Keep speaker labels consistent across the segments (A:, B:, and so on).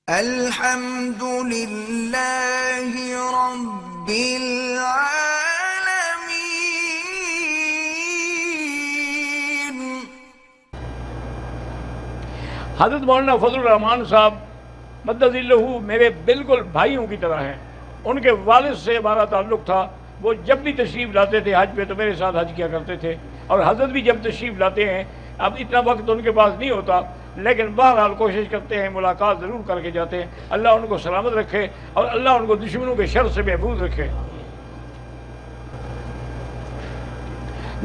A: الحمد للہ رب العالمین۔
B: حضرت مولانا فضل الرحمان صاحب مدد اللہ میرے بالکل بھائیوں کی طرح ہیں۔ ان کے والد سے ہمارا تعلق تھا، وہ جب بھی تشریف لاتے تھے حج پہ تو میرے ساتھ حج کیا کرتے تھے، اور حضرت بھی جب تشریف لاتے ہیں، اب اتنا وقت ان کے پاس نہیں ہوتا لیکن بہرحال کوشش کرتے ہیں، ملاقات ضرور کر کے جاتے ہیں۔ اللہ ان کو سلامت رکھے اور اللہ ان کو دشمنوں کے شر سے محفوظ رکھے۔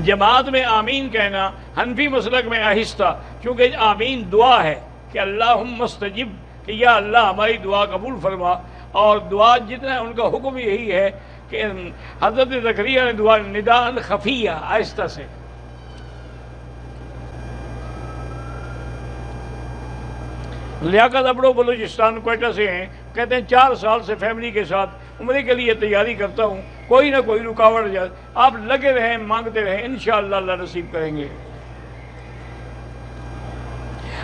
B: جماعت میں آمین کہنا حنفی مسلک میں آہستہ، چونکہ آمین دعا ہے کہ اللہم استجب، کہ یا اللہ ہماری دعا قبول فرما، اور دعا جتنا ان کا حکم یہی ہے کہ حضرت زکریا نے دعا نداء خفیہ، آہستہ سے۔ لیاقت ابڑو بلوچستان کوئٹہ سے ہیں، کہتے ہیں 4 سال سے فیملی کے ساتھ عمرے کے لیے تیاری کرتا ہوں، کوئی نہ کوئی رکاوٹ جائے، آپ لگے رہیں، مانگتے رہیں، انشاءاللہ اللہ نصیب کریں گے۔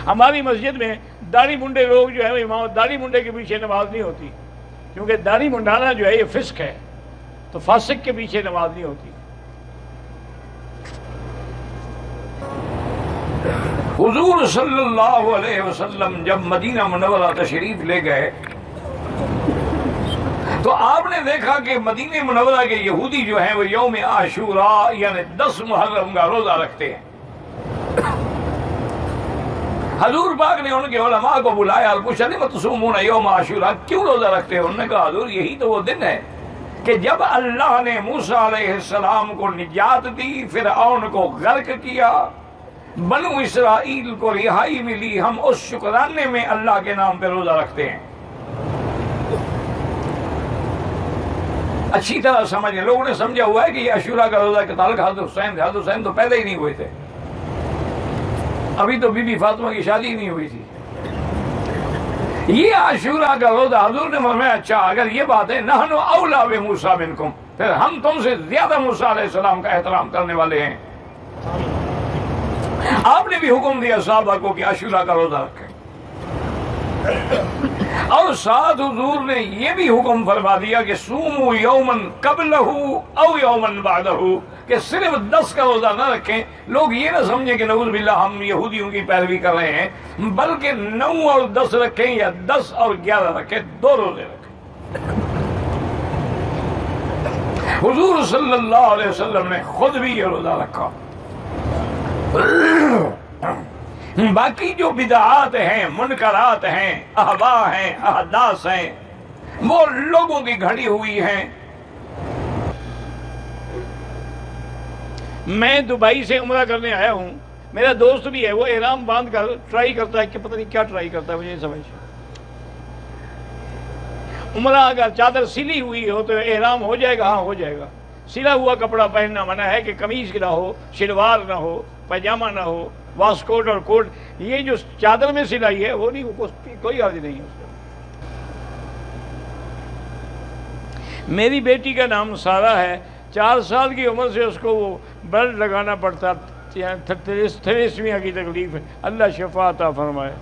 B: ہماری مسجد میں داڑھی منڈے لوگ جو ہے امام داڑھی منڈے کے پیچھے نماز نہیں ہوتی، کیونکہ داڑھی منڈانا جو ہے یہ فسق ہے، تو فاسق کے پیچھے نماز نہیں ہوتی۔ حضور صلی اللہ علیہ وسلم جب مدینہ منورہ تشریف لے گئے تو آپ نے دیکھا کہ مدینہ منورہ کے یہودی جو ہیں وہ یوم عاشوراء یعنی 10 محرم کا روزہ رکھتے ہیں۔ حضور پاک نے ان کے علماء کو بلایا اور پوچھا لم تصومون یوم عاشوراء، کیوں روزہ رکھتے ہیں؟ انہوں نے کہا حضور یہی تو وہ دن ہے کہ جب اللہ نے موسیٰ علیہ السلام کو نجات دی، فرعون کو غرق کیا، بنو اسرائیل کو رہائی ملی، ہم اس شکرانے میں اللہ کے نام پہ روزہ رکھتے ہیں۔ اچھی طرح سمجھیں، لوگوں نے سمجھا ہوا ہے کہ یہ عاشوراء کا روزہ کے تعلق حضرت حسین تھے، حضرت حسین تو پیدا ہی نہیں ہوئے تھے، ابھی تو بی بی فاطمہ کی شادی نہیں ہوئی تھی۔ یہ عاشوراء کا روزہ حضور نے فرمایا اچھا اگر یہ بات ہے نحن اولیٰ بموسیٰ منکم، پھر ہم تم سے زیادہ موسیٰ علیہ السلام کا احترام کرنے والے ہیں۔ آپ نے بھی حکم دیا صحابہ کو کہ عاشوراء کا روزہ رکھیں، اور ساتھ حضور نے یہ بھی حکم فرما دیا کہ صوموا یومن قبلہ او یومن بعدہ، کہ صرف 10 کا روزہ نہ رکھیں، لوگ یہ نہ سمجھیں کہ نعوذ باللہ ہم یہودیوں کی پیروی کر رہے ہیں، بلکہ 9 اور 10 رکھیں یا 10 اور 11 رکھیں، 2 روزے رکھیں۔ حضور صلی اللہ علیہ وسلم نے خود بھی یہ روزہ رکھا۔ باقی جو بدعات ہیں، منکرات ہیں، احوا ہیں، احداث ہیں، وہ لوگوں کی گھڑی ہوئی ہیں۔ میں دبئی سے عمرہ کرنے آیا ہوں، میرا دوست بھی ہے، وہ احرام باندھ کر ٹرائی کرتا ہے کہ پتہ نہیں کیا ٹرائی کرتا ہے، مجھے نہیں سمجھ۔ عمرہ اگر چادر سلی ہوئی ہو تو احرام ہو جائے گا؟ ہاں ہو جائے گا۔ سلا ہوا کپڑا پہننا منع ہے کہ قمیض نہ ہو، شلوار نہ ہو، پائجامہ نہ ہو، واسکوٹ اور کوٹ، یہ جو چادر میں سلائی ہے وہ نہیں، کوئی حرج نہیں ہے اس کا۔ میری بیٹی کا نام سارہ ہے، 4 سال کی عمر سے اس کو وہ بلڈ لگانا پڑتا، 33ویں کی تکلیف ہے، اللہ شفا عطا فرمائے۔